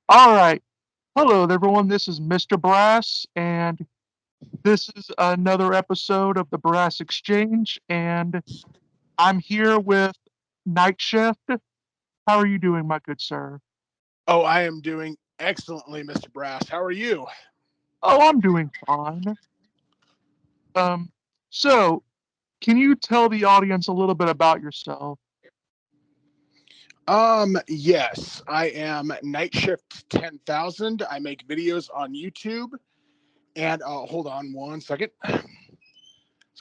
All right. Hello, everyone. This is Mr. Brass, and this is another episode of the Brass Exchange. And I'm here with Night Shift. How are you doing, my good sir? Oh, I am doing excellently, Mr. Brass. How are you? Oh, I'm doing fine. Um, so can you tell the audience a little bit about yourself? Yes, I am Night Shift 10,000. I make videos on YouTube. And hold on one second. Just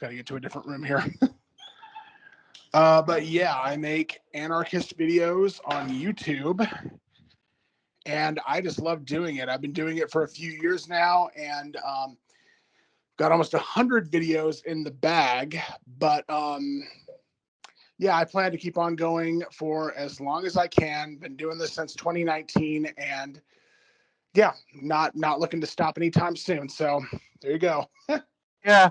got to get to a different room here. But yeah, I make anarchist videos on YouTube, and I just love doing it. I've been doing it for a few years now, and got almost 100 videos in the bag. But yeah, I plan to keep on going for as long as I can. Been doing this since 2019, and yeah, not looking to stop anytime soon. So there you go. Yeah.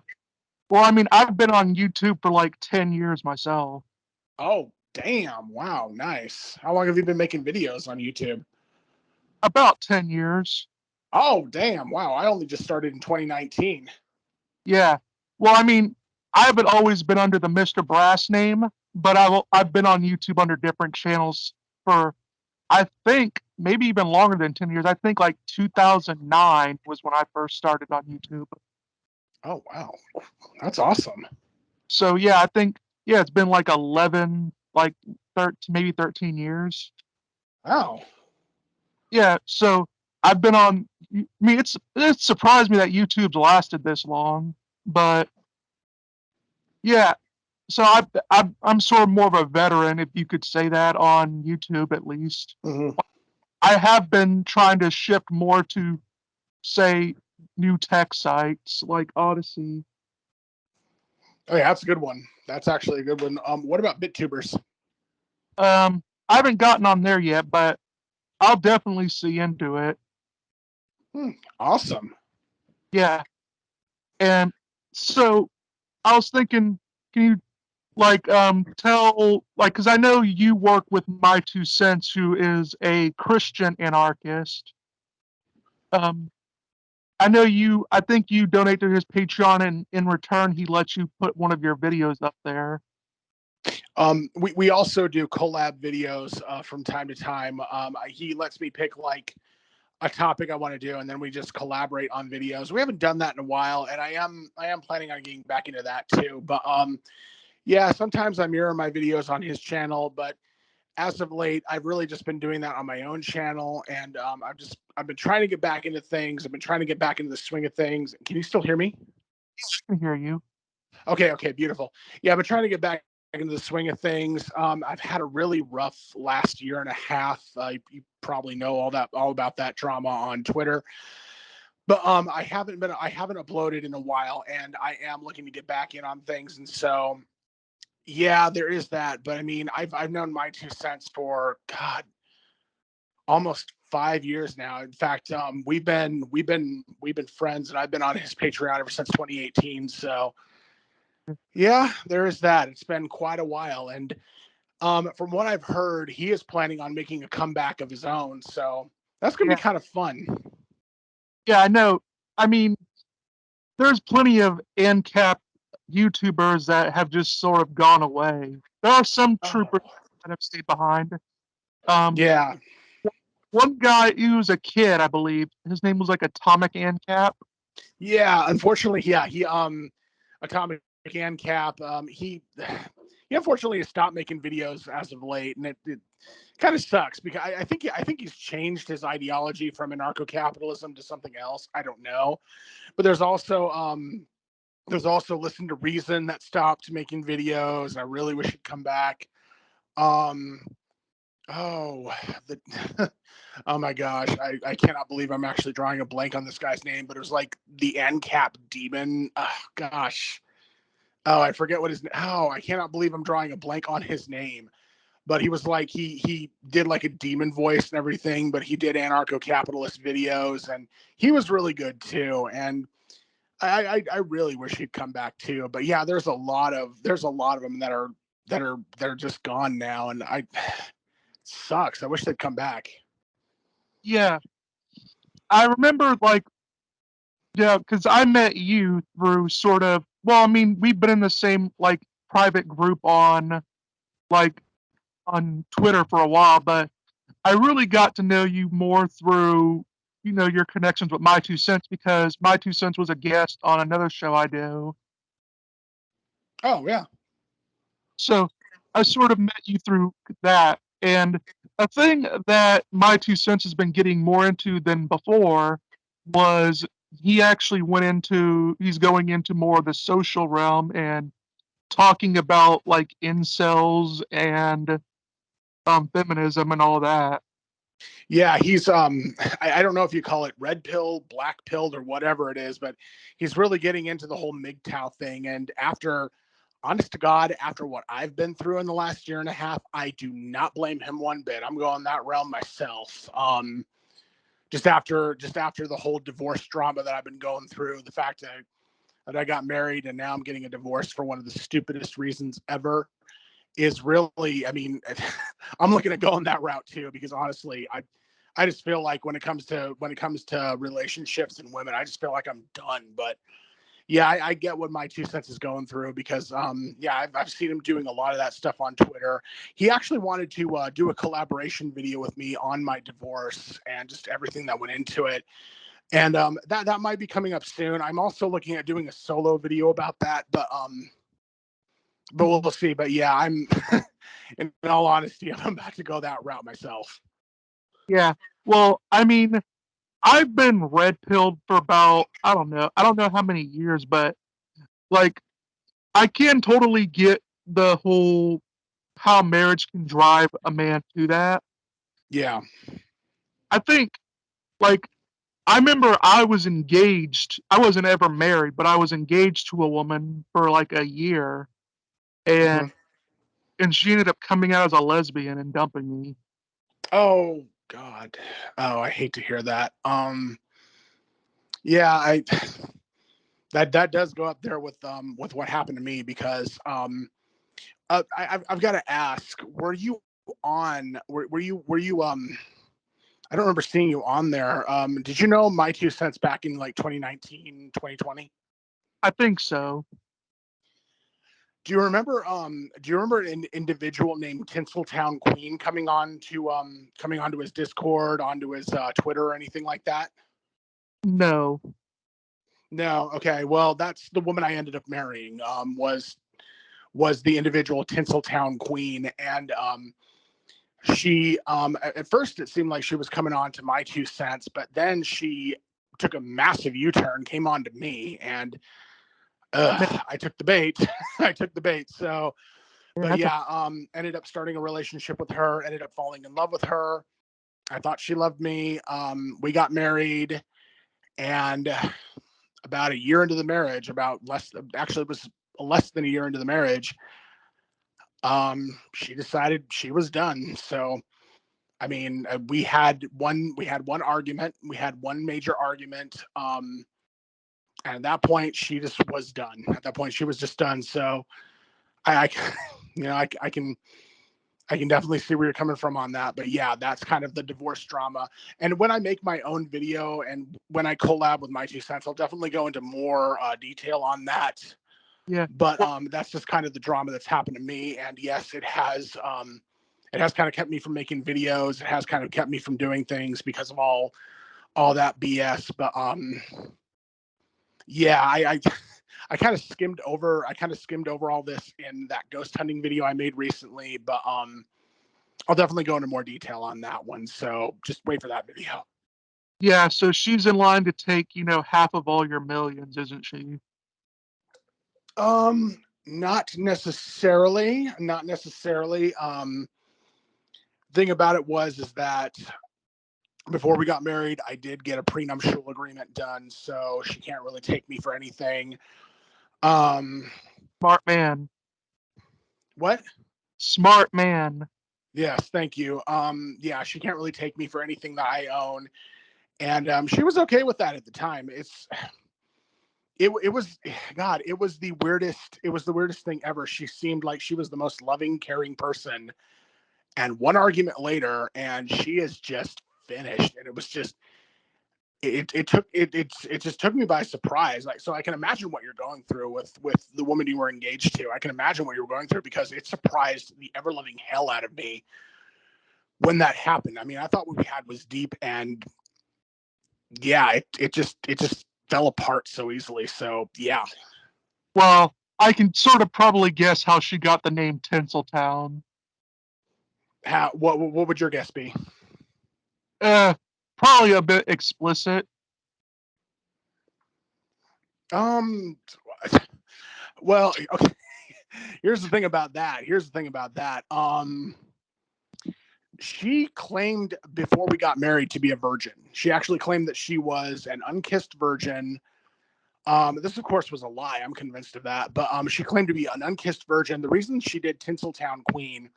Well, I mean, I've been on YouTube for like 10 years myself. Oh, damn! Wow, nice. How long have you been making videos on YouTube? About 10 years. Oh, damn! Wow, I only just started in 2019. Yeah. Well, I mean, I haven't always been under the Mr. Brass name, but I've been on YouTube under different channels for I think maybe even longer than 10 years. I think like 2009 was when I first started on YouTube. Oh, wow, that's awesome. So yeah, I think yeah, it's been like 11 like 13 maybe 13 years. Wow. Yeah, so I've been on I mean it surprised me that YouTube's lasted this long, but yeah, so I'm sort of more of a veteran, if you could say that, on YouTube at least. Hmm. I have been trying to shift more to, say, new tech sites like Odyssey. Oh yeah, that's a good one. That's actually a good one. What about BitTubers? I haven't gotten on there yet, but I'll definitely see into it. Hmm, awesome. Yeah, and so I was thinking, can you tell because I know you work with My Two Cents, who is a Christian anarchist. Um, I know you. I think you donate to his Patreon, and in return, he lets you put one of your videos up there. We also do collab videos from time to time. He lets me pick like a topic I want to do, and then we just collaborate on videos. We haven't done that in a while, and I am planning on getting back into that too. But yeah, sometimes I mirror my videos on his channel, but as of late, I've really just been doing that on my own channel, and I've been trying to get back into things. I've been trying to get back into the swing of things. Can you still hear me? I can hear you. Okay, okay, beautiful. Yeah, I've been trying to get back into the swing of things. I've had a really rough last year and a half. You probably know all about that drama on Twitter. But I haven't uploaded in a while, and I am looking to get back in on things. And so yeah, there is that. But I mean, I've known my two cents for God almost 5 years now. In fact, we've been friends, and I've been on his Patreon ever since 2018. So yeah, there is that. It's been quite a while, and from what I've heard, he is planning on making a comeback of his own. So that's going to Yeah, be kind of fun. yeah, I know. I mean, there's plenty of ANCAP YouTubers that have just sort of gone away. There are some troopers Oh, that have stayed behind. Um, yeah. one guy, he was a kid, I believe. His name was like Atomic ANCAP. Yeah, unfortunately, yeah, he Atomic and Cap, he unfortunately has stopped making videos as of late, and it kind of sucks because I think he's changed his ideology from anarcho-capitalism to something else. I don't know, but there's also Listen to Reason that stopped making videos, and I really wish he'd come back. Um, oh, the oh my gosh, I cannot believe I'm actually drawing a blank on this guy's name, but it was like the NCAP demon. Oh gosh. Oh, I forget what his. Oh, I cannot believe I'm drawing a blank on his name. But he was like he did like a demon voice and everything, but he did anarcho-capitalist videos, and he was really good too. And I really wish he'd come back too. But yeah, there's a lot of them that are just gone now, and I sucks. I wish they'd come back. Yeah, I remember like yeah, because I met you through sort of well, I mean, we've been in the same like private group like on Twitter for a while, but I really got to know you more through, your connections with My Two Cents because My Two Cents was a guest on another show I do. Oh yeah. So I sort of met you through that. And a thing that My Two Cents has been getting more into than before was he's going into more of the social realm and talking about like incels and feminism and all that. Yeah, he's I don't know if you call it red pill, black pilled, or whatever it is, but he's really getting into the whole MGTOW thing. And after, honest to God, after what I've been through in the last year and a half, I do not blame him one bit. I'm going that realm myself. Just after the whole divorce drama that I've been going through, the fact that I got married and now I'm getting a divorce for one of the stupidest reasons ever is really, I mean, I'm looking at going that route too, because honestly, I just feel like when it comes to relationships and women, I just feel like I'm done. But yeah, I get what My Two Cents is going through because yeah, I've seen him doing a lot of that stuff on Twitter. He actually wanted to do a collaboration video with me on my divorce and just everything that went into it. And that might be coming up soon. I'm also looking at doing a solo video about that, but we'll see. But yeah, I'm in all honesty, I'm about to go that route myself. Yeah. Well, I mean, I've been red pilled for about I don't know how many years, but like I can totally get the whole how marriage can drive a man to that. Yeah. I think like I remember I was engaged. I wasn't ever married, but I was engaged to a woman for like a year and Hmm. she ended up coming out as a lesbian and dumping me. Oh God. Oh, I hate to hear that. Yeah, I that does go up there with what happened to me because I've got to ask, were you on? Were you I don't remember seeing you on there. Did you know My Two Cents back in like 2019, 2020? I think so. Do you remember an individual named Tinseltown Queen coming onto his Discord, onto his Twitter or anything like that? No. No. Okay. Well, that's the woman I ended up marrying. Was the individual Tinseltown Queen, and she at first it seemed like she was coming on to My Two Cents, but then she took a massive U-turn, came on to me, and I took the bait. I took the bait. So, Man, but that's a yeah, ended up starting a relationship with her. Ended up falling in love with her. I thought she loved me. We got married, and about a year into the marriage, about less actually it was less than a year into the marriage, she decided she was done. So I mean, we had one argument, we had one major argument, and at that point she just was done. At that point she was just done. So I you know, I can definitely see where you're coming from on that. But yeah, that's kind of the divorce drama. And when I make my own video and when I collab with My Two Cents, I'll definitely go into more detail on that. yeah. But Well, that's just kind of the drama that's happened to me. And yes, it has kind of kept me from making videos. It has kind of kept me from doing things because of all that BS. But yeah, I kind of skimmed over all this in that ghost hunting video I made recently. But I'll definitely go into more detail on that one. So just wait for that video. yeah, so she's in line to take, half of all your millions, isn't she? Not necessarily. Not necessarily. Thing about it was is that before we got married, I did get a prenuptial agreement done, so she can't really take me for anything. Um, Smart man. what? Smart man. Yes, thank you. Yeah, she can't really take me for anything that I own, and she was okay with that at the time. It was God, it was the weirdest thing ever. She seemed like she was the most loving, caring person, and one argument later, and she is just finished, and it was just it just took me by surprise. Like, so I can imagine what you're going through with the woman you were engaged to. I can imagine what you were going through, because it surprised the ever living hell out of me when that happened. I mean, I thought what we had was deep, and yeah, it just fell apart so easily. So yeah. Well, I can sort of probably guess how she got the name Tinseltown. What would your guess be? Probably a bit explicit. Well, okay. Here's the thing about that. She claimed before we got married to be a virgin. She actually claimed that she was an unkissed virgin. This, of course, was a lie. I'm convinced of that. But she claimed to be an unkissed virgin. The reason she did Tinseltown Queen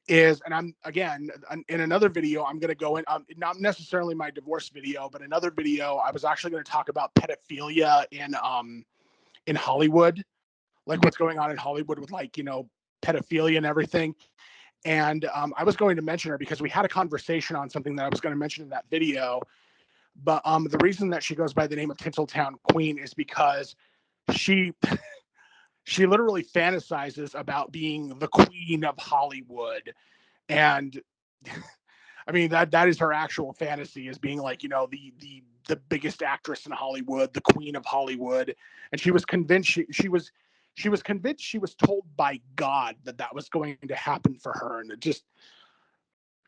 is, and I'm, again, in another video, I'm going to go in, not necessarily my divorce video, but another video, I was actually going to talk about pedophilia in Hollywood, like what's going on in Hollywood with, like, you know, pedophilia and everything. And I was going to mention her because we had a conversation on something that I was going to mention in that video. But the reason that she goes by the name of Tinseltown Queen is because she literally fantasizes about being the queen of Hollywood. And I mean, that is her actual fantasy, is being, like, you know, the biggest actress in Hollywood, the queen of Hollywood. And she was convinced she was convinced, she was told by God that was going to happen for her. And it just,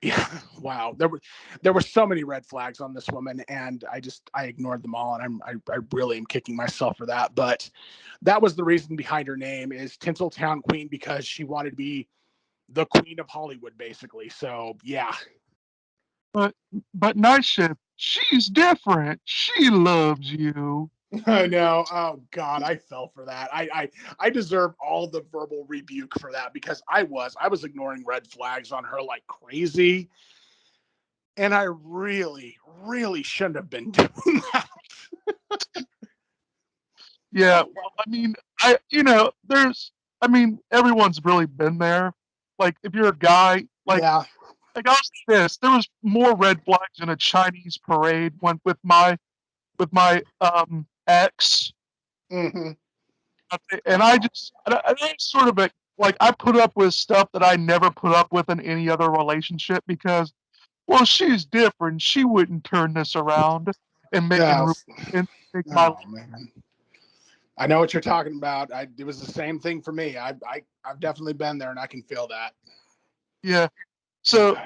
yeah, wow. There were so many red flags on this woman, and I ignored them all, and I really am kicking myself for that. But that was the reason behind her name, is Tinseltown Queen, because she wanted to be the queen of Hollywood, basically. So yeah. But Night Shift, she's different. She loves you. I know. Oh God, I fell for that. I deserve all the verbal rebuke for that, because I was ignoring red flags on her like crazy, and I really, really shouldn't have been doing that. Yeah, well, I mean, everyone's really been there. Like, if you're a guy, Yeah. like I'll say this, there was more red flags in a Chinese parade when with my ex, Mm-hmm. and I sort of like I put up with stuff that I never put up with in any other relationship, because, well, she's different. She wouldn't turn this around and make Yeah. make my Oh man. I know what you're talking about. It was the same thing for me. I've definitely been there, and I can feel that. yeah. So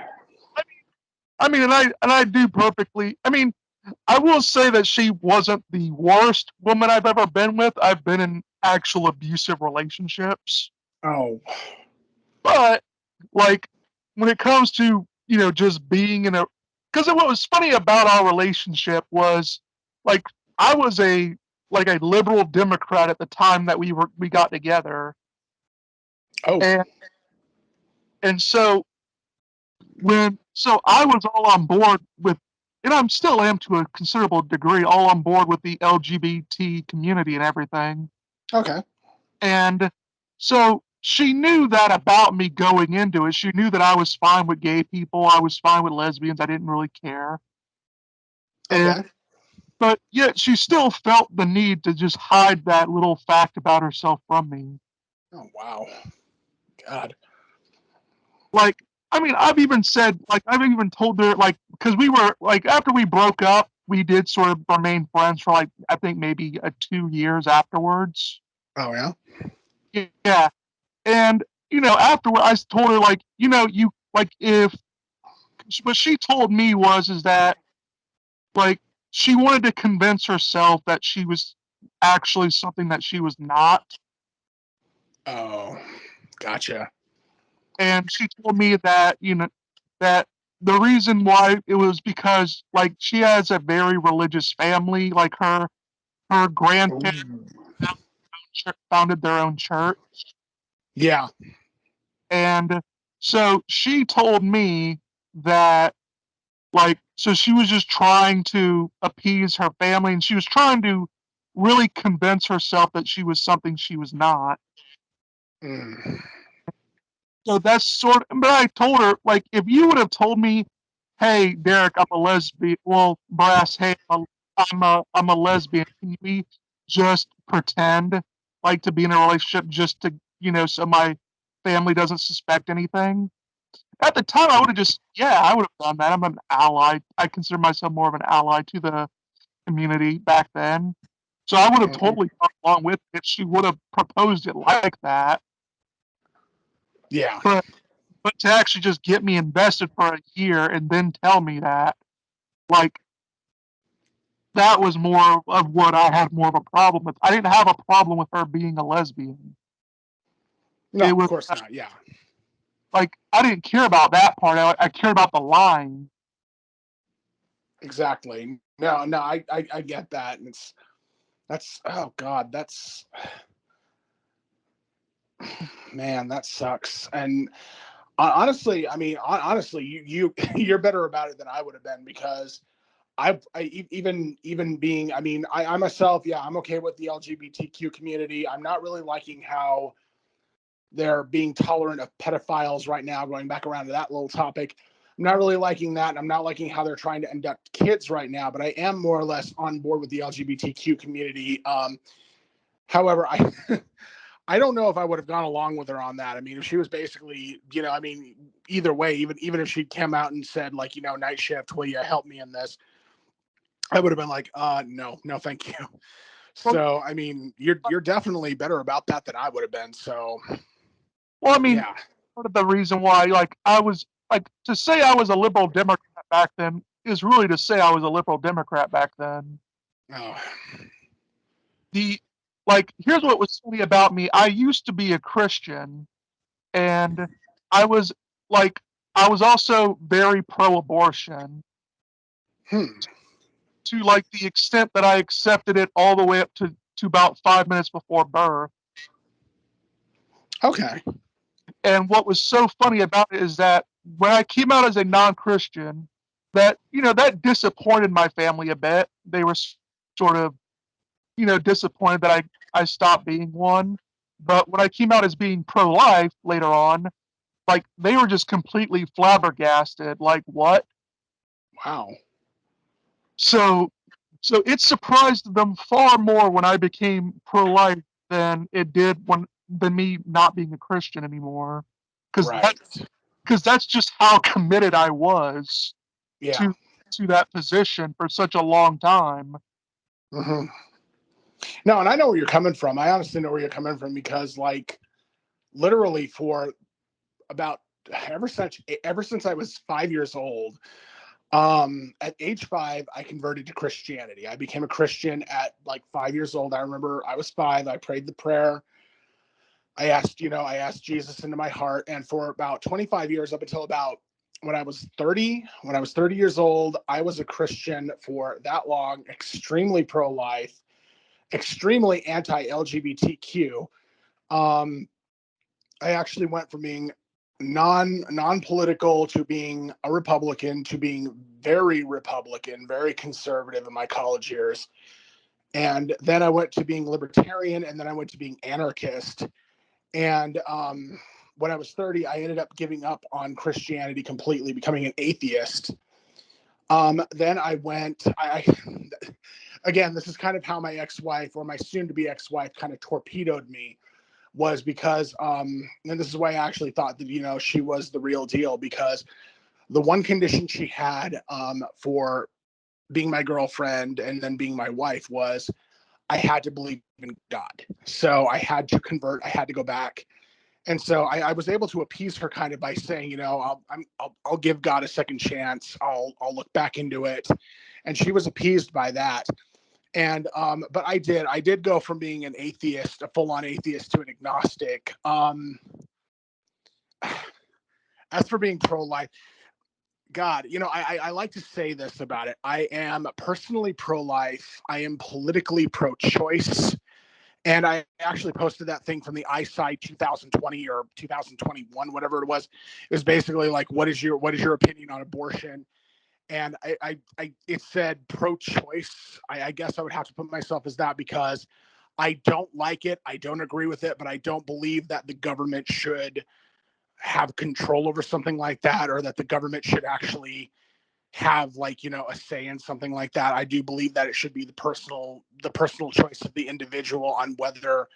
and I do perfectly. I mean, I will say that she wasn't the worst woman I've ever been with. I've been in actual abusive relationships. Oh. But, like, when it comes to, just being in a, because what was funny about our relationship was, like, I was a liberal Democrat at the time that we got together. Oh. And so I was all on board with, and I'm still am to a considerable degree, all on board with the LGBT community and everything. Okay. And so she knew that about me going into it. She knew that I was fine with gay people. I was fine with lesbians. I didn't really care. Okay. But yet she still felt the need to just hide that little fact about herself from me. Oh wow. God. Like, I mean, I've even told her, like, because we were, like, after we broke up, we did sort of remain friends for, like, I think maybe 2 years afterwards. Oh yeah. Yeah. And, afterward, I told her, like, you, like, what she told me is that, like, she wanted to convince herself that she was actually something that she was not. Oh, gotcha. And she told me that, that the reason why it was because, like, she has a very religious family. Like, her grandparents founded their own church. Yeah. And so she told me that, like, so she was just trying to appease her family, and she was trying to really convince herself that she was something she was not. Mm. So that's but I told her, like, if you would have told me hey, Derek, I'm a lesbian. Well, Brass, hey, I'm a lesbian. Can we just pretend like to be in a relationship just to, so my family doesn't suspect anything? At the time, I would have just, yeah, I would have done that. I'm an ally. I consider myself more of an ally to the community back then. So I would have Mhm. totally gone along with it if she would have proposed it like that. Yeah. But to actually just get me invested for a year and then tell me that, like, that was more of what I had more of a problem with. I didn't have a problem with her being a lesbian. No, It of was course not. Yeah. like I didn't care about that part. I cared about the line. Exactly. No, no, I get that. And that's, oh God, man, that sucks. And honestly, I mean, honestly, you're better about it than I would have been because even being, I mean, I myself, yeah, I'm okay with the LGBTQ community. I'm not really liking how they're being tolerant of pedophiles right now, going back around to that little topic. I'm not really liking that. And I'm not liking how they're trying to induct kids right now, but I am more or less on board with the LGBTQ community. However, I don't know if I would have gone along with her on that. I mean, if she was basically, I mean, either way, even if she came out and said like, night shift, will you help me in this? I would have been like, no, no, thank you. Well, So, I mean, you're definitely better about that than I would have been. So, I mean, yeah. part of the reason why, like, I was like to say I was a liberal Democrat back then is really to say I was a liberal Democrat back then. Oh, The here's what was funny about me. I used to be a Christian, and I was like, I was also very pro-abortion hmm. to like the extent that I accepted it all the way up to about 5 minutes before birth. Okay. And what was so funny about it is that when I came out as a non-Christian, that that disappointed my family a bit. They were sort of disappointed that I stopped being one. But when I came out as being pro-life later on, like they were just completely flabbergasted. Like what? Wow. So it surprised them far more when I became pro-life than it did than me not being a Christian anymore. Because Right. that's just how committed I was Yeah. to that position for such a long time. Hmm. No, and I know where you're coming from. I honestly know where you're coming from because, like, literally for about ever since I was 5 years old, at age 5, I converted to Christianity. I became a Christian at like 5 years old. I remember I was 5. I prayed the prayer. I asked Jesus into my heart. And for about 25 years, up until about when I was 30 years old, I was a Christian for that long, extremely pro-life, extremely anti-LGBTQ. Um, I actually went from being non-political to being a Republican to being very Republican, very conservative in my college years. And then I went to being libertarian, and then I went to being anarchist. And when I was 30, I ended up giving up on Christianity completely, becoming an atheist. Then I went, again, this is kind of how my ex-wife or my soon-to-be ex-wife kind of torpedoed me, was because, and this is why I actually thought that, she was the real deal, because the one condition she had for being my girlfriend and then being my wife was I had to believe in God. So I had to convert. I had to go back. And so I was able to appease her kind of by saying, I'll give God a second chance. I'll look back into it. And she was appeased by that. And but I did go from being an atheist, a full-on atheist, to an agnostic. As for being pro-life, God, I like to say this about it. I am personally pro-life. I am politically pro-choice. And I actually posted that thing from the iSight 2020 or 2021, whatever it was. It was basically like, what is your opinion on abortion? And it said pro-choice. I guess I would have to put myself as that because I don't like it. I don't agree with it, but I don't believe that the government should have control over something like that, or that the government should actually have, like, a say in something like that. I do believe that it should be the personal choice of the individual on whether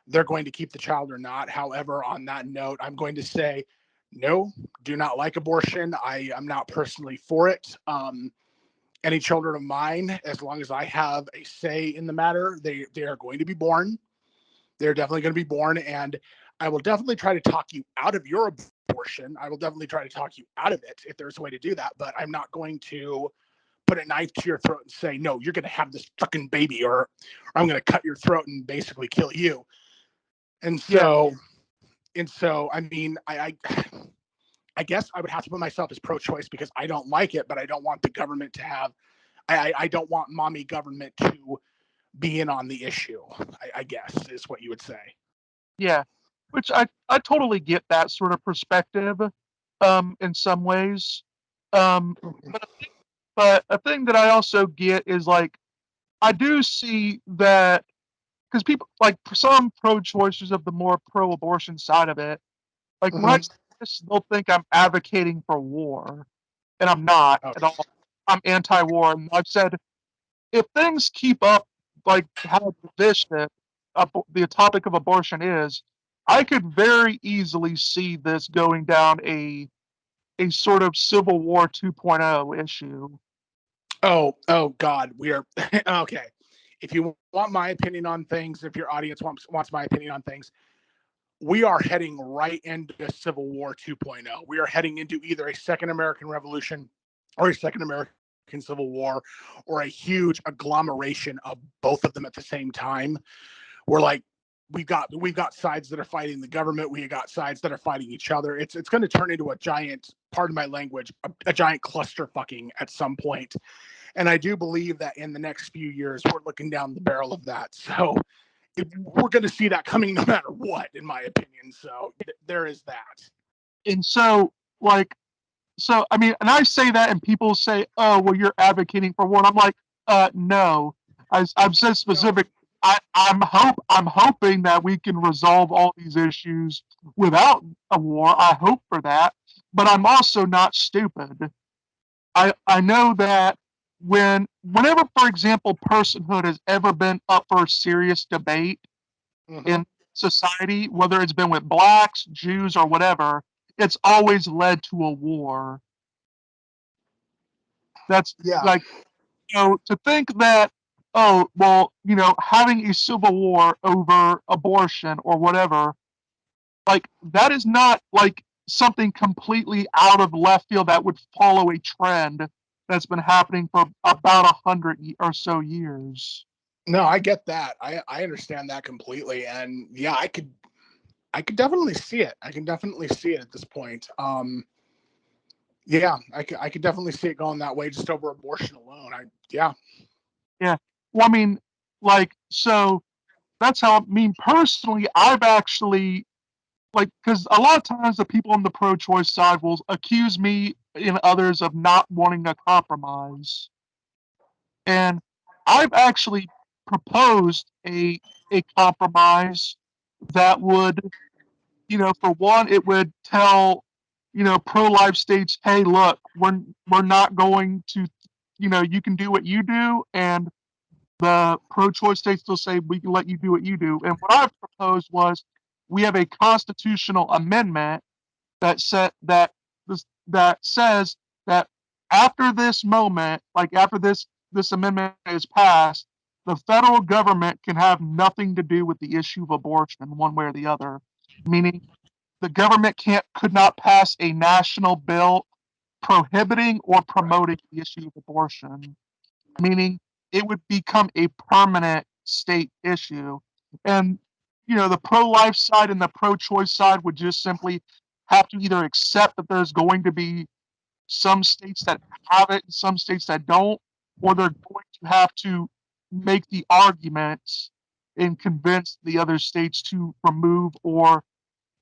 they're going to keep the child or not. However, on that note, I'm going to say no, do not like abortion. I am not personally for it. Any children of mine, as long as I have a say in the matter, they are going to be born. They're definitely going to be born, and I will definitely try to talk you out of your abortion. I will definitely try to talk you out of it if there's a way to do that, but I'm not going to put a knife to your throat and say, no, you're going to have this fucking baby, or I'm going to cut your throat and basically kill you. And so, I mean, I guess I would have to put myself as pro-choice because I don't like it, but I don't want the government to have, I don't want mommy government to be in on the issue, I guess is what you would say. Yeah, which I totally get that sort of perspective, in some ways. But a thing that I also get is like I do see that because people like some pro-choicers of the more pro-abortion side of it, like when I Mhm. say this, they'll think I'm advocating for war, and I'm not at Okay. all. I'm anti-war, and I've said if things keep up like how divisive the topic of abortion is, I could very easily see this going down a sort of Civil War 2.0 issue. Oh God, we are okay. If you want my opinion on things, if your audience wants my opinion on things, we are heading right into Civil War 2.0. We are heading into either a second American Revolution or a second American Civil War, or a huge agglomeration of both of them at the same time. We're like, we've got sides that are fighting the government. We got sides that are fighting each other. It's going to turn into a giant, pardon my language, a giant cluster fucking at some point. And I do believe that in the next few years, we're looking down the barrel of that. So we're going to see that coming no matter what, in my opinion. So there is that. And so, like, so I mean, and I say that, and people say, "Oh, well, you're advocating for war." And I'm like, no. I've said specific. I'm hoping that we can resolve all these issues without a war. I hope for that, but I'm also not stupid. I know that whenever, for example, personhood has ever been up for serious debate Mm-hmm. in society, whether it's been with blacks, Jews, or whatever, it's always led to a war. That's Yeah. like, to think that, oh, well, having a civil war over abortion or whatever, like, that is not like something completely out of left field that would follow a trend that's been happening for about 100 or so years. No, I get that. I understand that completely. And yeah, I could definitely see it. I can definitely see it at this point. Yeah, I could definitely see it going that way just over abortion alone. Yeah. Yeah. Well, I mean, like, so that's how, I mean, personally, I've actually, like, because a lot of times the people on the pro choice side will accuse me and others of not wanting a compromise. And I've actually proposed a compromise that would, for one, it would tell, pro-life states, hey, look, we're not going to, you can do what you do, and the pro-choice states will say we can let you do what you do. And what I've proposed was we have a constitutional amendment that says that after this moment, like after this amendment is passed, the federal government can have nothing to do with the issue of abortion one way or the other. Meaning the government could not pass a national bill prohibiting or promoting the issue of abortion, meaning it would become a permanent state issue. And, the pro life side and the pro choice side would just simply have to either accept that there's going to be some states that have it and some states that don't, or they're going to have to make the arguments and convince the other states to remove or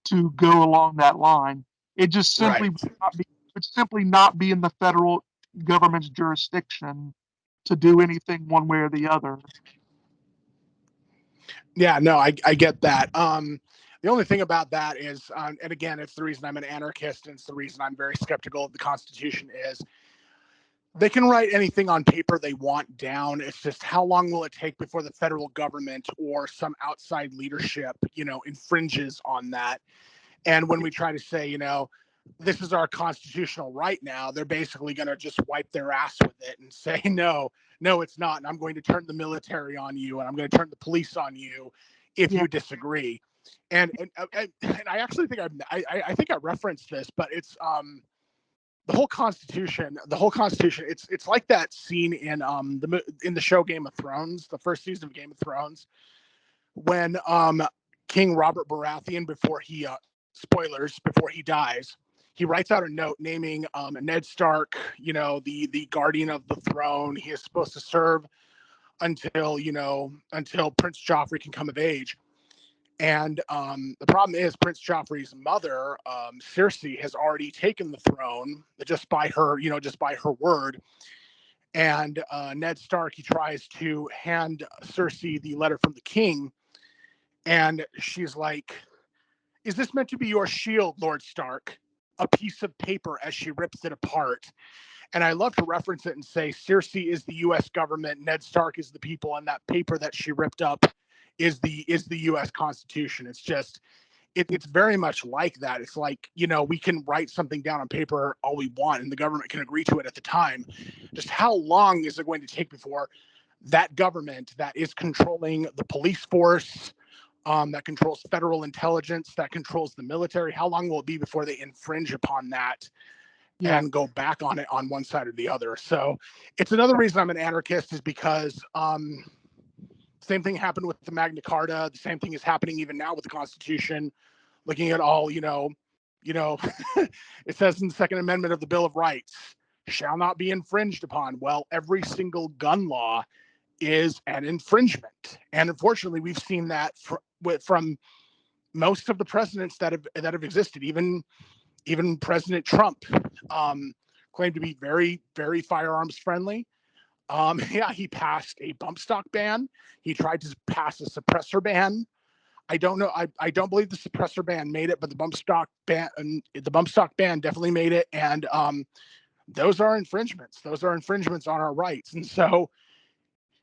to go along that line. It just Right. simply would simply not be in the federal government's jurisdiction to do anything one way or the other. Yeah, no, I get that. The only thing about that is, and again, it's the reason I'm an anarchist, and it's the reason I'm very skeptical of the Constitution is They can write anything on paper they want down. It's just how long will it take before the federal government or some outside leadership, infringes on that. And when we try to say, this is our constitutional right now, they're basically going to just wipe their ass with it and say, no, it's not. And I'm going to turn the military on you, and I'm going to turn the police on you if you disagree. And I actually think I think I referenced this, but it's the whole Constitution. It's like that scene in the show Game of Thrones, the first season of Game of Thrones, when King Robert Baratheon, before he dies, he writes out a note naming Ned Stark, the guardian of the throne. He is supposed to serve until Prince Joffrey can come of age. And the problem is Prince Joffrey's mother, Cersei, has already taken the throne just by her word. And Ned Stark, he tries to hand Cersei the letter from the king, and she's like, "Is this meant to be your shield, Lord Stark?" A piece of paper, as she rips it apart. And I love to reference it and say, Cersei is the U.S. government, Ned Stark is the people, and that paper that she ripped up is the U.S. Constitution. It's just, it's very much like that. It's like, we can write something down on paper all we want, and the government can agree to it at the time. Just how long is it going to take before that government that is controlling the police force, that controls federal intelligence, that controls the military, how long will it be before they infringe upon that and go back on it on one side or the other? So it's another reason I'm an anarchist, is because same thing happened with the Magna Carta. The same thing is happening even now with the Constitution. Looking at all, it says in the Second Amendment of the Bill of Rights, shall not be infringed upon. Well, every single gun law is an infringement. And unfortunately, we've seen that from most of the presidents that have existed. Even President Trump claimed to be very, very firearms friendly. He passed a bump stock ban. He tried to pass a suppressor ban. I don't know. I don't believe the suppressor ban made it, but the bump stock ban definitely made it. And those are infringements. Those are infringements on our rights. And so,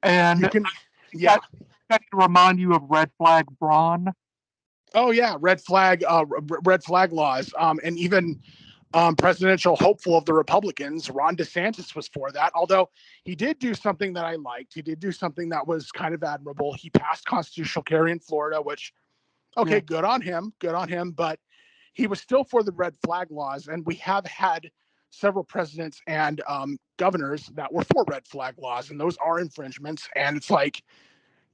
and I can remind you of red flag Braun. Oh yeah, red flag laws. And even presidential hopeful of the Republicans, Ron DeSantis, was for that. Although he did do something that I liked. He did do something that was kind of admirable. He passed constitutional carry in Florida, which, good on him. But he was still for the red flag laws. And we have had several presidents and governors that were for red flag laws, and those are infringements. And it's like,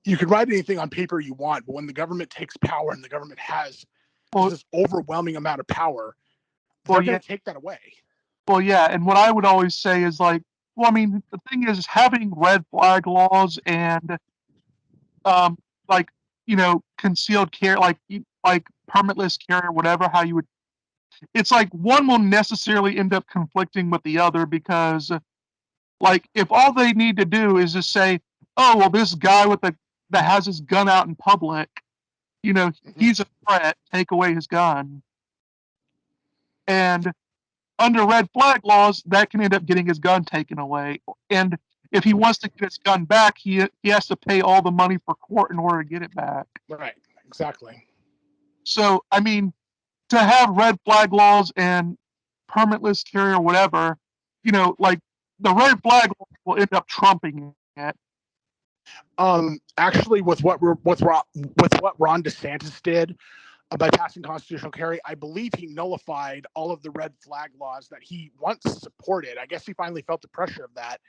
you can write anything on paper you want, but when the government takes power and the government has this overwhelming amount of power, they're going to take that away. Well, yeah, and what I would always say is like, the thing is having red flag laws and, concealed carry, like permitless carry or whatever, how you would. It's like one will necessarily end up conflicting with the other, because, like, if all they need to do is just say, "Oh, well, this guy that has his gun out in public, he's a threat. Take away his gun." And under red flag laws, that can end up getting his gun taken away. And if he wants to get his gun back, he has to pay all the money for court in order to get it back. Right. Exactly. So, to have red flag laws and permitless carry or whatever, like the red flag will end up trumping it. Actually, with what Ron DeSantis did by passing constitutional carry, I believe he nullified all of the red flag laws that he once supported. I guess he finally felt the pressure of that.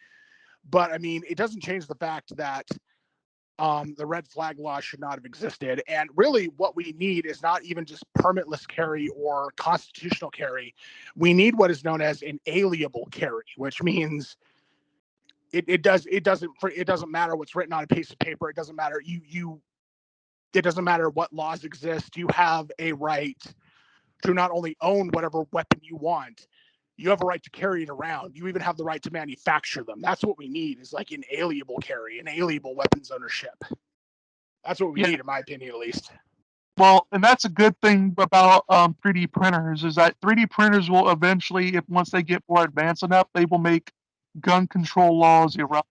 But it doesn't change the fact that the red flag law should not have existed. And really what we need is not even just permitless carry or constitutional carry. We need what is known as inalienable carry, which means it doesn't matter what's written on a piece of paper. It doesn't matter. It doesn't matter what laws exist. You have a right to not only own whatever weapon you want, you have a right to carry it around. You even have the right to manufacture them. That's what we need, is like inalienable carry, inalienable weapons ownership. That's what we need, in my opinion, at least. Well, and that's a good thing about 3D printers, is that 3D printers will eventually, once they get more advanced enough, they will make gun control laws irrelevant.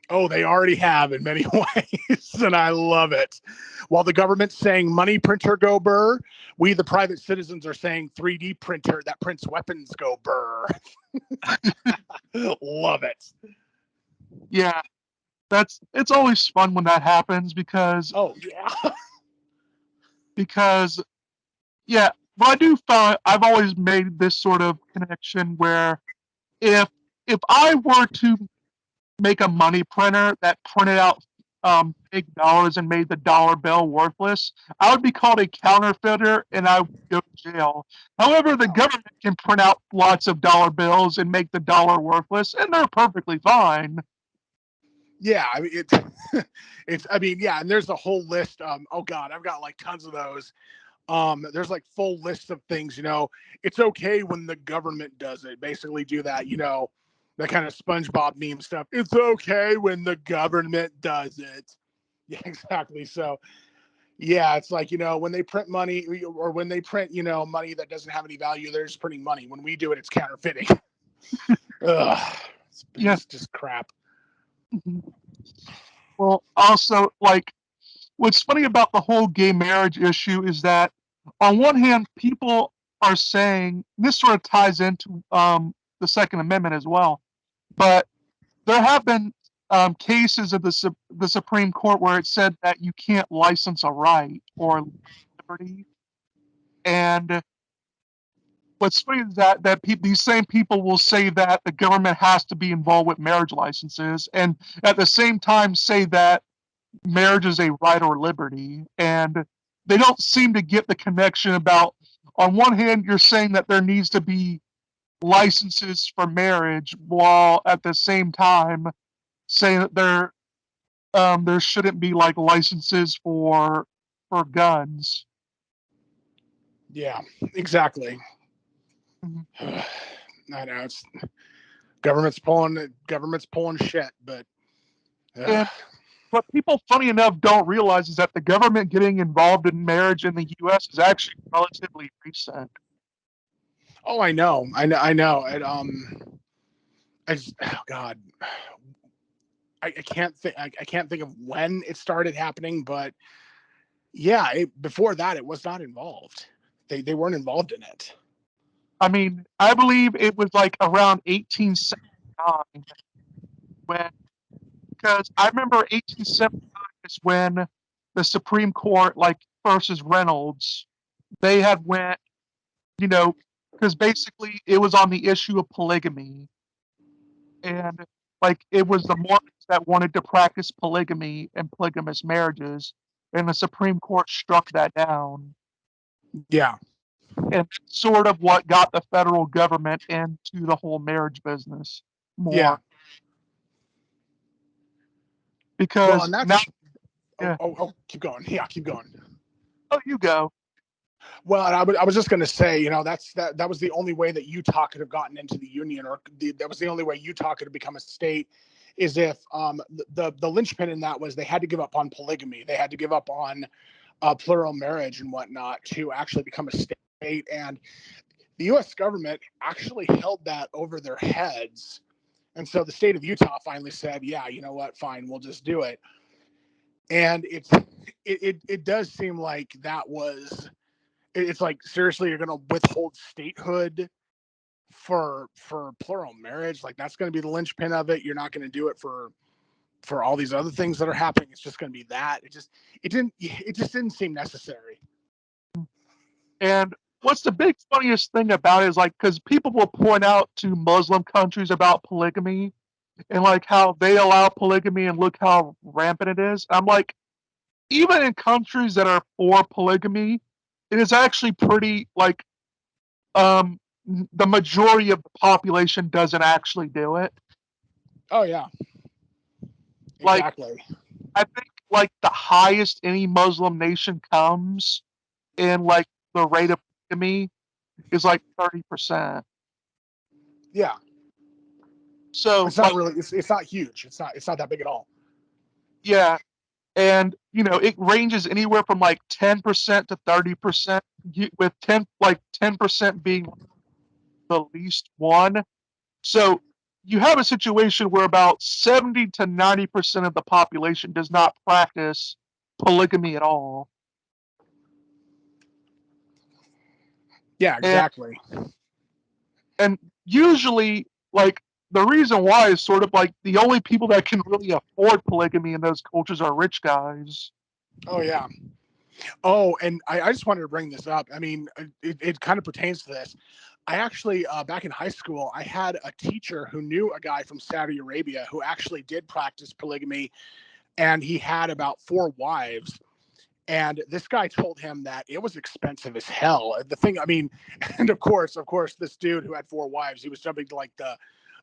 Oh, they already have in many ways, and I love it. While the government's saying money printer go burr, we the private citizens are saying 3D printer that prints weapons go burr. Love it. Yeah, it's always fun when that happens because Oh yeah. because yeah, but I do find I've always made this sort of connection where if if I were to make a money printer that printed out fake dollars and made the dollar bill worthless, I would be called a counterfeiter and I would go to jail. However, the government can print out lots of dollar bills and make the dollar worthless, and they're perfectly fine. Yeah, I mean it's I mean, yeah, and there's a whole list. Oh god, I've got like tons of those. There's like full lists of things, it's okay when the government does it. Basically do that, that kind of SpongeBob meme stuff. It's okay when the government does it. Yeah, exactly. So yeah, it's like, when they print money or when they print, money that doesn't have any value, they're just printing money. When we do it, it's counterfeiting. Ugh, Yeah. it's just crap. Well, also, like, what's funny about the whole gay marriage issue is that, on one hand, people are saying this sort of ties into the Second Amendment as well, but there have been cases of the Supreme Court where it said that you can't license a right or liberty, and what's funny is that these same people will say that the government has to be involved with marriage licenses, and at the same time say that marriage is a right or liberty, and they don't seem to get the connection about, on one hand, you're saying that there needs to be licenses for marriage, while at the same time saying that there shouldn't be like licenses for guns. Yeah, exactly. Mhm. I know it's government's pulling shit, but And what people, funny enough, don't realize is that the government getting involved in marriage in the U.S. is actually relatively recent. oh, I know. Oh God, I can't think. I can't think of when it started happening, but yeah, before that, it was not involved. They weren't involved in it. I mean, I believe it was like around 1879 when, because I remember 1879 is when the Supreme Court, like versus Reynolds, they had went, you know, because basically it was on the issue of polygamy, and like it was the Mormons that wanted to practice polygamy and polygamous marriages, and the Supreme Court struck that down. Yeah, And that's sort of what got the federal government into the whole marriage business yeah. more. Well, Because and now, that's yeah, keep going. Yeah, keep going. oh, you go. Well, and I was just going to say, that was the only way that Utah could have gotten into the union, or that was the only way Utah could have become a state, is if the linchpin in that was they had to give up on polygamy, they had to give up on plural marriage and whatnot to actually become a state, and the U.S. government actually held that over their heads, and so the state of Utah finally said, yeah, you know what, fine, we'll just do it, and it does seem like that was it's like seriously you're going to withhold statehood for plural marriage, like that's going to be the linchpin of it. You're not going to do it for all these other things that are happening. It's just going to be that. It just didn't seem necessary. And what's the big funniest thing about it is like, because people will point out to Muslim countries about polygamy and like how they allow polygamy and look how rampant it is. I'm like, even in countries that are for polygamy, it is actually pretty like um the majority of the population doesn't actually do it. Oh yeah, Like, exactly. I think like the highest any Muslim nation comes in like the rate of polygamy is like 30%. Yeah, So it's not like, really. It's not huge. It's not that big at all. yeah, and it ranges anywhere from like 10% to 30%, with 10% being the least one. So you have a situation where about 70 to 90% of the population does not practice polygamy at all. Yeah, exactly. And usually, like, the reason why is sort of like the only people that can really afford polygamy in those cultures are rich guys. Oh yeah. Oh, and I just wanted to bring this up. I mean, it kind of pertains to this. I actually, back in high school, I had a teacher who knew a guy from Saudi Arabia who actually did practice polygamy, and he had about 4 wives. And this guy told him that it was expensive as hell. The thing, I mean, and of course, this dude who had 4 wives, he was jumping to like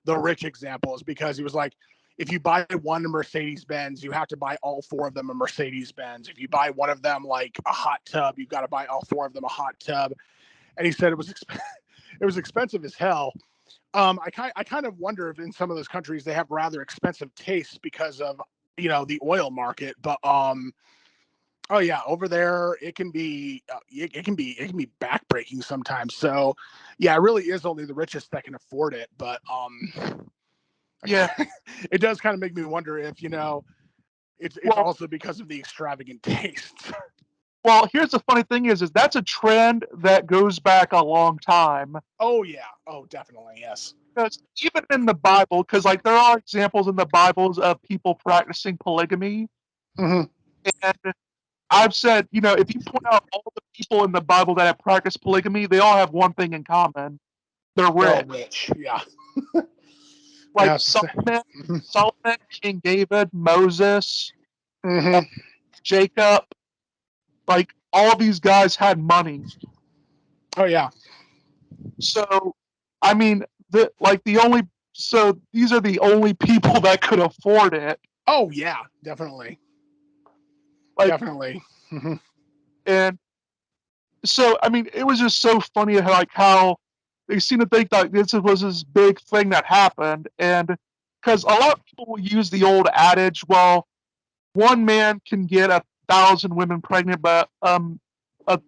the rich examples, because he was like, if you buy one Mercedes Benz, you have to buy all 4 of them a Mercedes Benz. If you buy one of them like a hot tub, you've got to buy all 4 of them a hot tub. And he said it was it was expensive as hell. I kind of wonder if in some of those countries they have rather expensive tastes because of the oil market, but oh yeah, over there it can be it can be backbreaking sometimes. So yeah, it really is only the richest that can afford it. But Yeah. it does kind of make me wonder if it's Well, also because of the extravagant tastes. well, here's the funny thing is that's a trend that goes back a long time. Oh yeah, oh definitely, yes. Because even in the Bible, because like there are examples in the Bibles of people practicing polygamy, Mm-hmm. and I've said, if you point out all the people in the Bible that have practiced polygamy, they all have one thing in common: they're They're all rich. rich, yeah. Like Yeah, Solomon, King David, Moses, uh, mm-hmm. Jacob, like all these guys had money. Oh yeah, So, I mean, so these are the only people that could afford it. oh yeah, definitely, Like, definitely. Mm-hmm. and so, I mean, it was just so funny how they seem to think that this was this big thing that happened, and because a lot of people will use the old adage, well, one man can get 1,000 women pregnant, but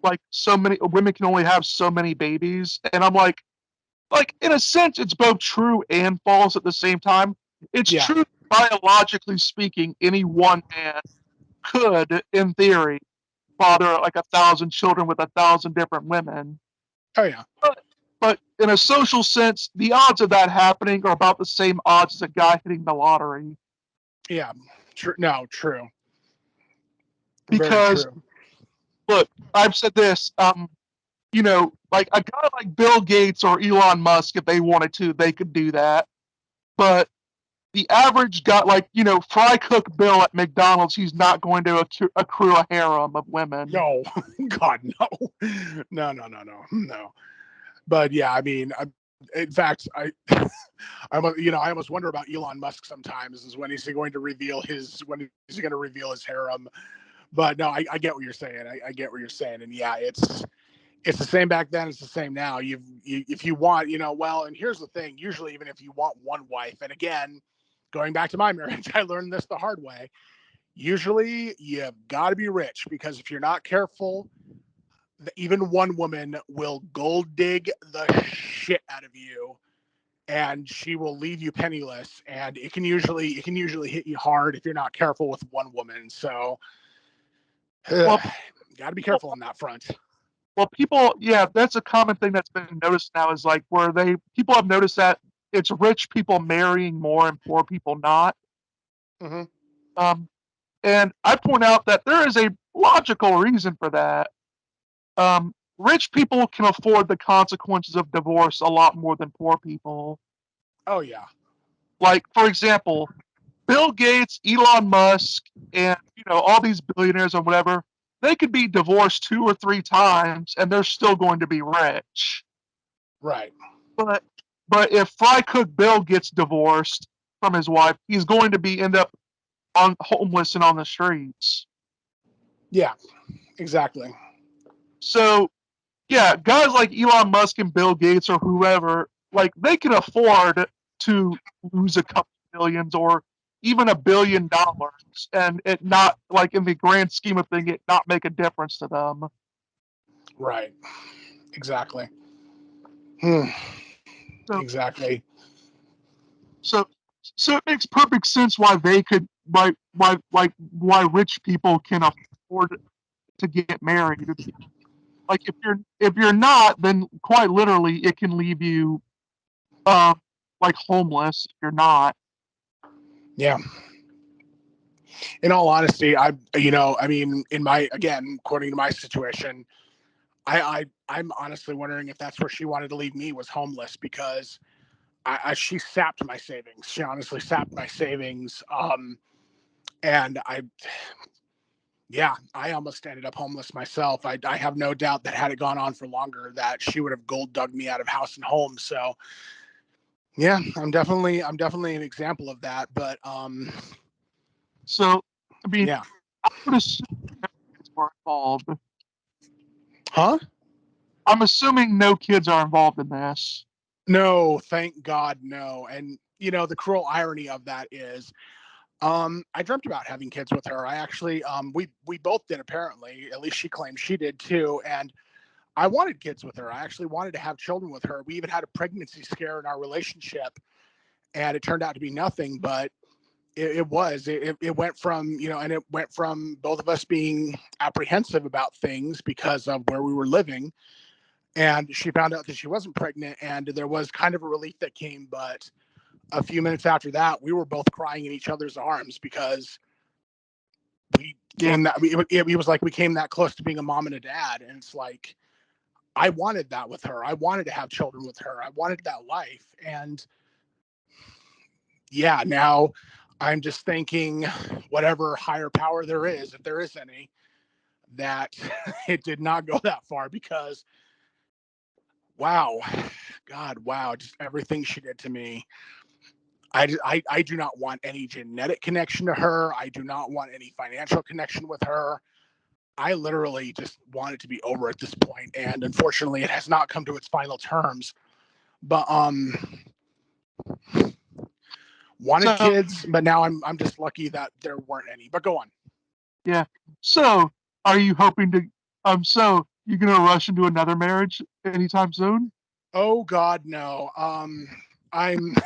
like so many women can only have so many babies, and I'm like in a sense, it's both true and false at the same time. It's Yeah. true biologically speaking, any one man could, in theory, father like 1,000 children with 1,000 different women. Oh yeah. But in a social sense, the odds of that happening are about the same odds as a guy hitting the lottery. Yeah. True. No, true. Very Because true. look, I've said this, like a guy like Bill Gates or Elon Musk, if they wanted to, they could do that. But the average guy, like, fry cook Bill at McDonald's, he's not going to accrue a harem of women. No, God, no, no, no, no, no, no. But yeah, I mean, in fact, I almost wonder about Elon Musk sometimes. Is when he's going to reveal his harem? But no, I get what you're saying. I get what you're saying, and yeah, it's the same back then. It's the same now. If you want, well, and here's the thing. Usually, even if you want one wife, and again, going back to my marriage, I learned this the hard way. Usually, you've got to be rich, because if you're not careful, even one woman will gold dig the shit out of you, and she will leave you penniless. And it can usually hit you hard if you're not careful with one woman. So, Well, got to be careful on that front. well, people, yeah, that's a common thing that's been noticed now is like where people have noticed that it's rich people marrying more and poor people not. Mm-hmm. Um, and I point out that there is a logical reason for that. Rich people can afford the consequences of divorce a lot more than poor people. Oh yeah. Like, for example, Bill Gates, Elon Musk, and all these billionaires or whatever, they could be divorced 2 or 3 times and they're still going to be rich. Right. But if Fry Cook Bill gets divorced from his wife, he's going to be end up on homeless and on the streets. Yeah. Exactly. So yeah, guys like Elon Musk and Bill Gates or whoever, like they can afford to lose a couple billions or even $1 billion and it not like in the grand scheme of things, it not make a difference to them. Right. Exactly. So, Exactly. So so it makes perfect sense why they could why rich people can afford to get married. Like if you're not, then quite literally it can leave you uh like homeless if you're not. Yeah. In all honesty, I mean, in my, again, according to my situation, I'm honestly wondering if that's where she wanted to leave me, was homeless, because she sapped my savings. She honestly sapped my savings. And yeah, I almost ended up homeless myself. I have no doubt that had it gone on for longer, that she would have gold dug me out of house and home. So yeah, I'm definitely an example of that. But So I mean, yeah, I would assume no kids were involved. huh? I'm assuming no kids are involved in this. No, thank God, no. And the cruel irony of that is, I dreamt about having kids with her. I actually, we both did, apparently. At least she claimed she did too. And I wanted kids with her. I actually wanted to have children with her. We even had a pregnancy scare in our relationship, and it turned out to be nothing. But it went from, and it went from both of us being apprehensive about things because of where we were living, and she found out that she wasn't pregnant, and there was kind of a relief that came. But a few minutes after that, we were both crying in each other's arms because we Yeah. came that it was like we came that close to being a mom and a dad. And it's like, I wanted that with her. I wanted to have children with her. I wanted that life. And yeah, now I'm just thinking, whatever higher power there is, if there is any, that it did not go that far, because wow, God, wow, just everything she did to me. I do not want any genetic connection to her. I do not want any financial connection with her. I literally just want it to be over at this point. And unfortunately, it has not come to its final terms. But wanted So kids, but now I'm just lucky that there weren't any. But go on. yeah. So are you hoping to so you're gonna rush into another marriage anytime soon? Oh God, no. I'm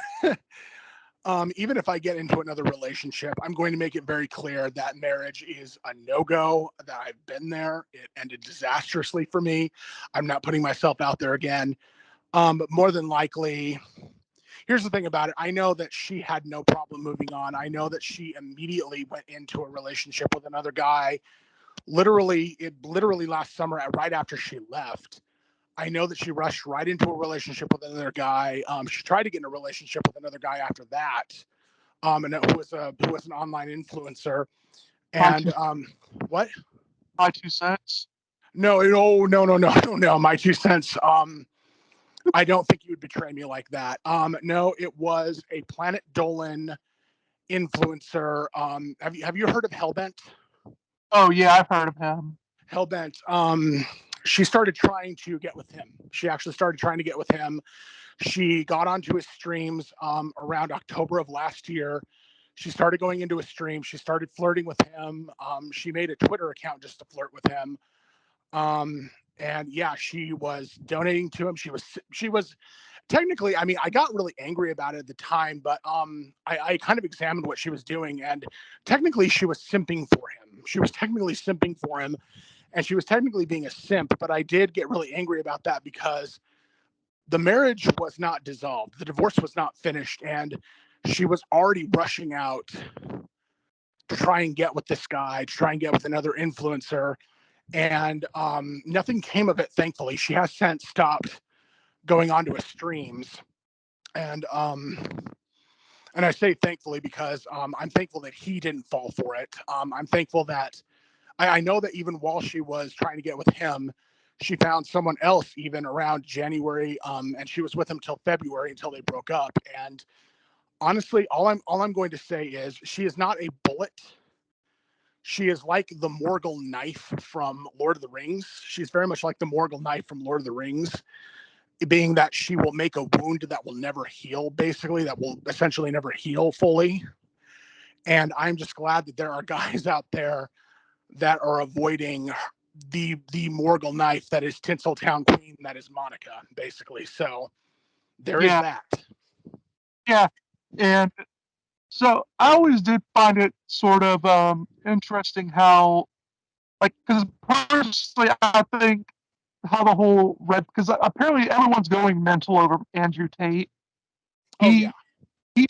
even if I get into another relationship, I'm going to make it very clear that marriage is a no-go, that I've been there. It ended disastrously for me. I'm not putting myself out there again. But more than likely, here's the thing about it. I know that she had no problem moving on. I know that she immediately went into a relationship with another guy. Literally last summer, right after she left. I know that she rushed right into a relationship with another guy. She tried to get in a relationship with another guy after that, and who was an online influencer. My And two what? my 2 cents. No, no, no, no, no, no, no. My 2 cents. I don't think you would betray me like that. No, it was a Planet Dolan influencer. Have you heard of Hellbent? Oh yeah, I've heard of him. Hellbent. She started trying to get with him. She actually started trying to get with him. She got onto his streams around October of last year. She started going into a stream. She started flirting with him. She made a Twitter account just to flirt with him. And yeah, she was donating to him. She was technically, I mean, I got really angry about it at the time, but I kind of examined what she was doing, and technically she was simping for him. She was technically simping for him, and she was technically being a simp. But I did get really angry about that because the marriage was not dissolved, the divorce was not finished, and she was already rushing out to try and get with this guy, to try and get with another influencer. And nothing came of it, thankfully. She has since stopped going onto his streams. And and I say thankfully because I'm thankful that he didn't fall for it. I'm thankful that I know that even while she was trying to get with him, she found someone else even around January, and she was with him till February until they broke up. And honestly, all I'm going to say is she is not a bullet. She is like the Morgul knife from Lord of the Rings. She's very much like the Morgul knife from Lord of the Rings, being that she will make a wound that will never heal, basically, that will essentially never heal fully. And I'm just glad that there are guys out there that are avoiding the Morgul knife that is Tinseltown Queen, that is Monica, basically. So there is Yeah, that. yeah. And so I always did find it sort of interesting how, like, because personally, I think how the whole red, because apparently everyone's going mental over Andrew Tate. Oh yeah. He he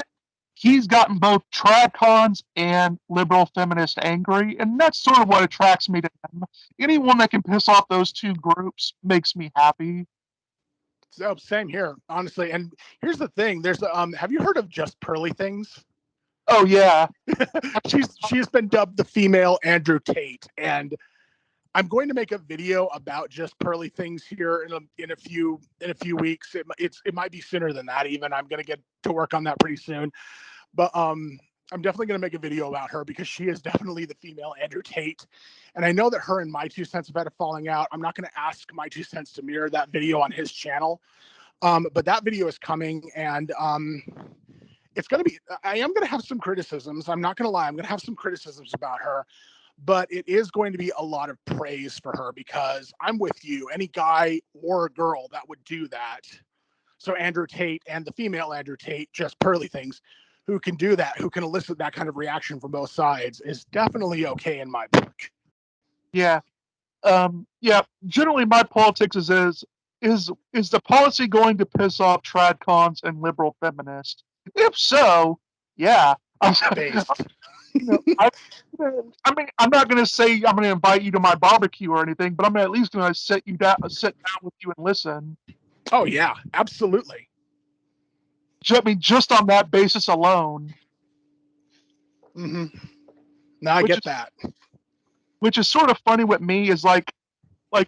he's gotten both tradcons and liberal feminists angry, and that's sort of what attracts me to him. Anyone that can piss off those two groups makes me happy. So same here, honestly. And here's the thing: there's have you heard of Just Pearly Things? Oh yeah, She's been dubbed the female Andrew Tate, and I'm going to make a video about Just Pearly Things here in a few weeks. It might be sooner than that even. I'm going to get to work on that pretty soon. But I'm definitely going to make a video about her because she is definitely the female Andrew Tate. And I know that her and My Two Cents have had a falling out. I'm not going to ask My Two Cents to mirror that video on his channel. But that video is coming, and it's going to be, I am going to have some criticisms. I'm not going to lie. I'm going to have some criticisms about her, but it is going to be a lot of praise for her because I'm with you. Any guy or a girl that would do that. So Andrew Tate and the female Andrew Tate, Just Pearly Things, who can do that, who can elicit that kind of reaction from both sides, is definitely okay in my book. yeah, yeah. Generally, my politics is the policy going to piss off tradcons and liberal feminists? If so, yeah. Based. You know, I mean, I'm not going to say I'm going to invite you to my barbecue or anything, but I'm at least going to sit down with you and listen. Oh yeah, absolutely. I mean, just on that basis alone. Mm-hmm. Now I get that. Which is sort of funny with me is like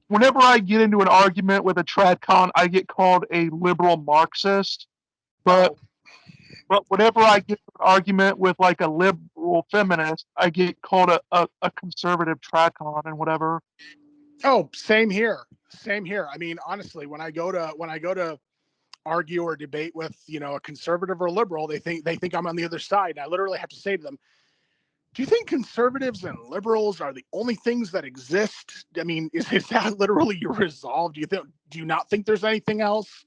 whenever I get into an argument with a tradcon, I get called a liberal Marxist. But whenever I get into an argument with like a liberal feminist, I get called a conservative tradcon and whatever. Oh, same here. Same here. I mean, honestly, when I go to argue or debate with, a conservative or a liberal, they think I'm on the other side. And I literally have to say to them, do you think conservatives and liberals are the only things that exist? I mean, is that literally your resolve? Do you not think there's anything else?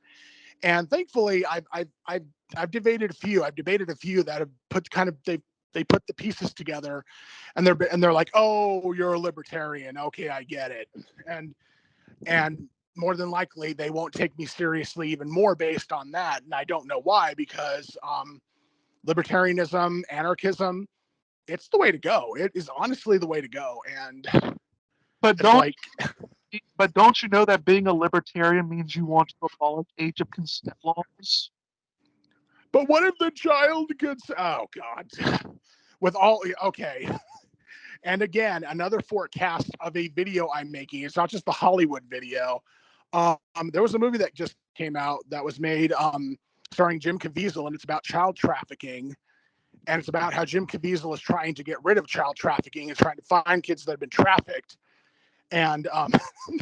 And thankfully, I've debated a few. I've debated a few that have put they put the pieces together, and they're like, oh, you're a libertarian. Okay, I get it. And more than likely, they won't take me seriously even more based on that. And I don't know why, because libertarianism, anarchism, it's the way to go. It is honestly the way to go. And But don't you know that being a libertarian means you want to abolish age of consent laws? But what if the child gets? Oh God! With all okay. And again, another forecast of a video I'm making. It's not just the Hollywood video. There was a movie that just came out that was made starring Jim Caviezel, and it's about child trafficking. And it's about how Jim Caviezel is trying to get rid of child trafficking and trying to find kids that have been trafficked. And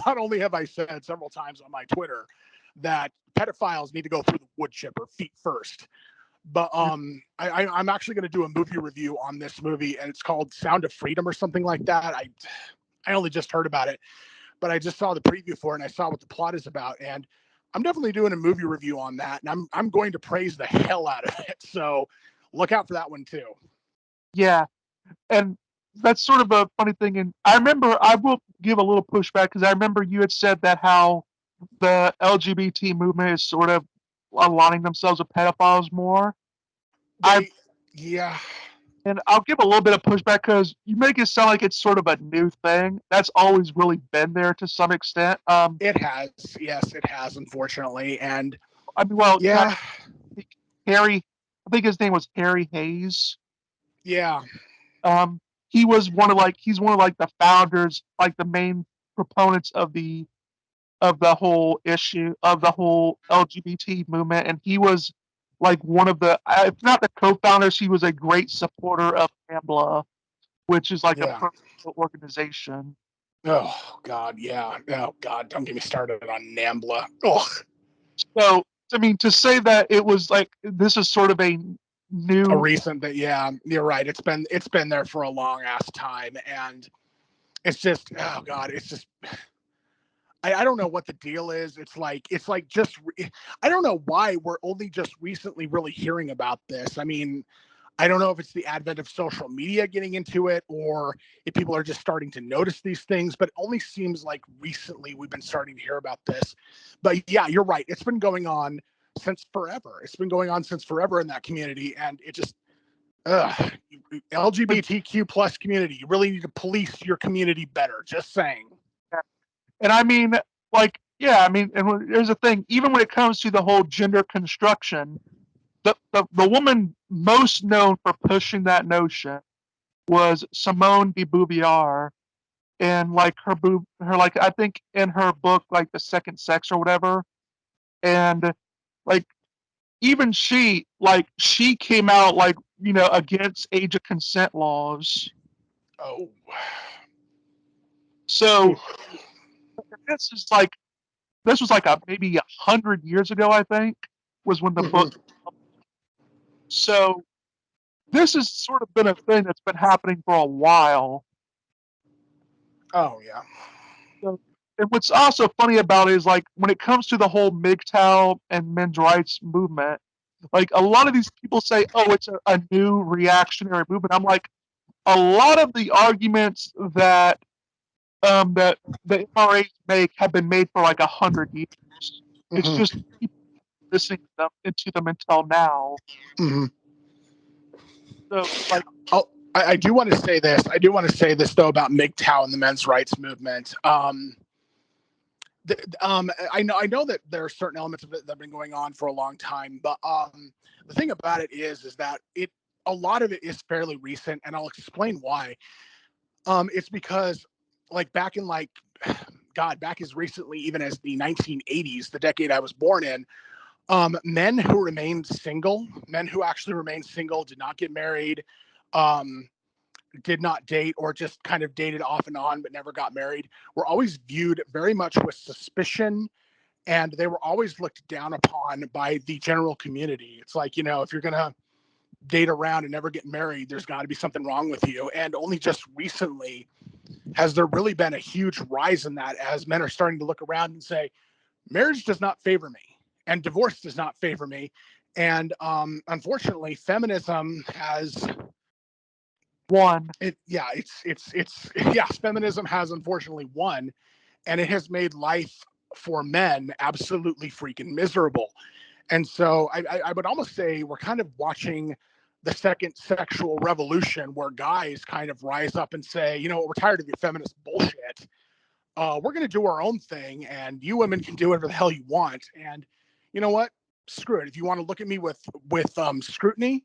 not only have I said several times on my Twitter that pedophiles need to go through the wood chipper feet first, but I'm actually going to do a movie review on this movie, and it's called Sound of Freedom or something like that. I only just heard about it, but I just saw the preview for it, and I saw what the plot is about, and I'm definitely doing a movie review on that, and I'm going to praise the hell out of it. So look out for that one too. Yeah, and that's sort of a funny thing. And I remember I will give a little pushback because I remember you had said that how the LGBT movement is sort of aligning themselves with pedophiles more. Yeah. And I'll give a little bit of pushback because you make it sound like it's sort of a new thing. That's always really been there to some extent. It has, yes, it has, unfortunately, and I mean, well, yeah, Harry, I think his name was Harry Hayes. yeah. He was he's one of like the founders, like the main proponents of the whole issue of the whole LGBT movement, and he was like one of the, if not the co-founders, he was a great supporter of NAMBLA, which is like a pro organization. Oh God, yeah. Oh God, don't get me started on NAMBLA. Oh. So I mean, to say that it was like this is sort of a recent that, yeah, you're right. It's been there for a long ass time, and it's just, oh God, it's just, I don't know what the deal is. It's like just I don't know why we're only just recently really hearing about this. I mean, I don't know if it's the advent of social media getting into it or if people are just starting to notice these things, but it only seems like recently we've been starting to hear about this. But yeah, you're right. It's been going on since forever. It's been going on since forever in that community. And it just, LGBTQ plus community, you really need to police your community better. Just saying. And I mean, like, yeah, I mean, and there's a thing, even when it comes to the whole gender construction, the woman most known for pushing that notion was Simone de Beauvoir, and like her like I think in her book like The Second Sex or whatever, and like even she came out like against age of consent laws. Oh, So this is like this was like maybe 100 years ago, I think, was when the book. So this has sort of been a thing that's been happening for a while. Oh yeah. So, and what's also funny about it is like when it comes to the whole MGTOW and men's rights movement, like a lot of these people say, "Oh, it's a new reactionary movement." I'm like, a lot of the arguments that the MRAs make have been made for like 100 years. It's just people listening to them until now. So like, oh, I do want to say this. I do want to say this though about MGTOW and the men's rights movement. I know that there are certain elements of it that have been going on for a long time, but the thing about it is that a lot of it is fairly recent, and I'll explain why. It's because like back in like back as recently even as the 1980s, the decade I was born in, men who actually remained single, did not get married, did not date, or just kind of dated off and on but never got married, were always viewed very much with suspicion, and they were always looked down upon by the general community. It's like, if you're going to date around and never get married, there's got to be something wrong with you. And only just recently has there really been a huge rise in that, as men are starting to look around and say, marriage does not favor me and divorce does not favor me. And unfortunately, feminism has won. Feminism has unfortunately won, and it has made life for men absolutely freaking miserable. And so I would almost say we're kind of watching the second sexual revolution, where guys kind of rise up and say, we're tired of your feminist bullshit. We're going to do our own thing, and you women can do whatever the hell you want. And you know what? Screw it. If you want to look at me with scrutiny,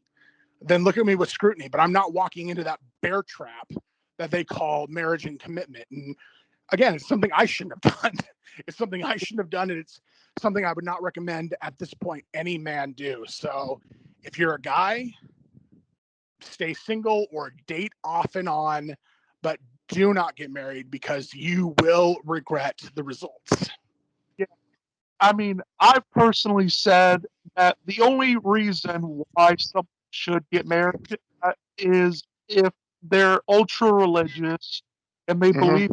then look at me with scrutiny. But I'm not walking into that bear trap that they call marriage and commitment. And again, it's something I shouldn't have done. It's something I shouldn't have done, and it's something I would not recommend at this point any man do. So if you're a guy, stay single or date off and on, but do not get married, because you will regret the results. Yeah. I mean, I've personally said that the only reason why someone should get married is if they're ultra religious and they believe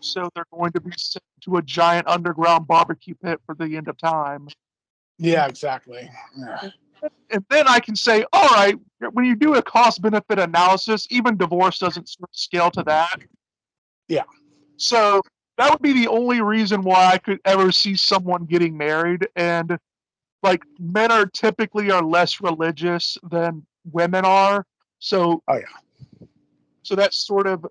so they're going to be sent to a giant underground barbecue pit for the end of time. Yeah, exactly. Yeah. And then I can say, all right, when you do a cost benefit analysis, even divorce doesn't sort of scale to that. Yeah. So that would be the only reason why I could ever see someone getting married. And like men are typically less religious than women are. So, oh yeah. So that sort of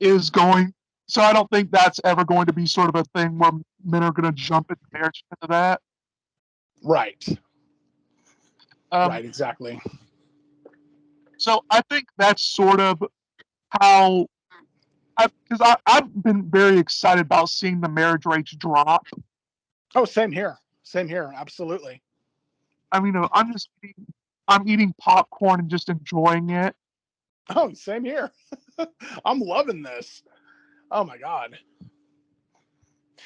is going. So I don't think that's ever going to be sort of a thing where men are going to jump into marriage because of that. Right. Right, exactly. So I think that's sort of how, because I've been very excited about seeing the marriage rates drop. Oh, same here. Same here. Absolutely. I mean, I'm eating popcorn and just enjoying it. Oh, same here. I'm loving this. Oh my God.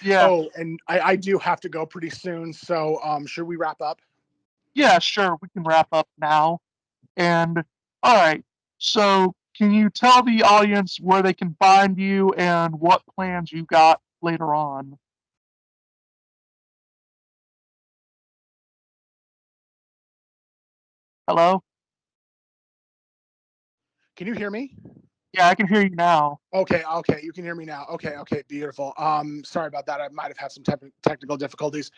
Yeah. Oh, and I do have to go pretty soon. So should we wrap up? Yeah, sure. We can wrap up now. And all right. So can you tell the audience where they can find you and what plans you got later on. Hello? Can you hear me? Yeah, I can hear you now. Okay, okay, you can hear me now. Okay, okay, beautiful. Sorry about that. I might have had some technical difficulties.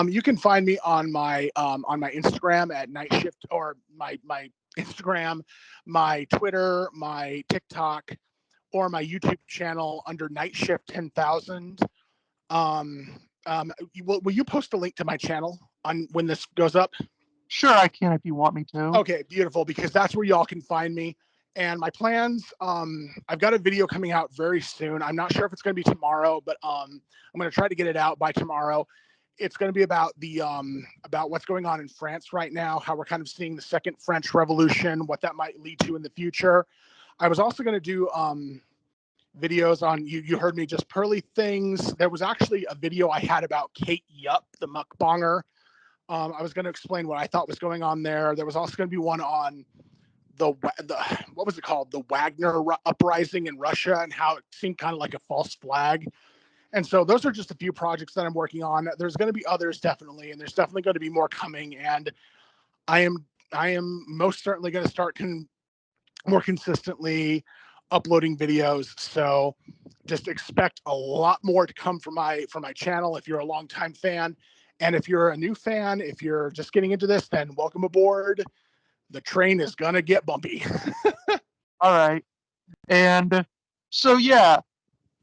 You can find me on my Instagram at Night Shift, or my Instagram, my Twitter, my TikTok, or my YouTube channel under Night Shift 10,000. Will you post a link to my channel on when this goes up? Sure, I can if you want me to. Okay, beautiful, because that's where y'all can find me. And my plans, I've got a video coming out very soon. I'm not sure if it's going to be tomorrow, but I'm going to try to get it out by tomorrow. It's going to be about about what's going on in France right now, how we're kind of seeing the second French Revolution, what that might lead to in the future. I was also going to do videos on you heard me just pearly things. There was actually a video I had about Kate Yup, the mukbanger. I was going to explain what I thought was going on there. There was also going to be one on the what was it called, the Wagner uprising in Russia, and how it seemed kind of like a false flag. And so those are just a few projects that I'm working on. There's going to be others, definitely, and there's definitely going to be more coming. And I am most certainly going to start more consistently uploading videos. So just expect a lot more to come from my channel if you're a longtime fan. And if you're a new fan, if you're just getting into this, then welcome aboard. The train is gonna get bumpy. All right. And so, yeah,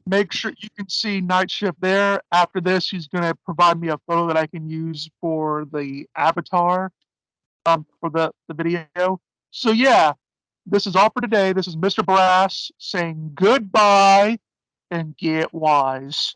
make sure you can see Night Shift there. After this, he's going to provide me a photo that I can use for the avatar for the video. So, yeah, this is all for today. This is Mr. Brass saying goodbye and get wise.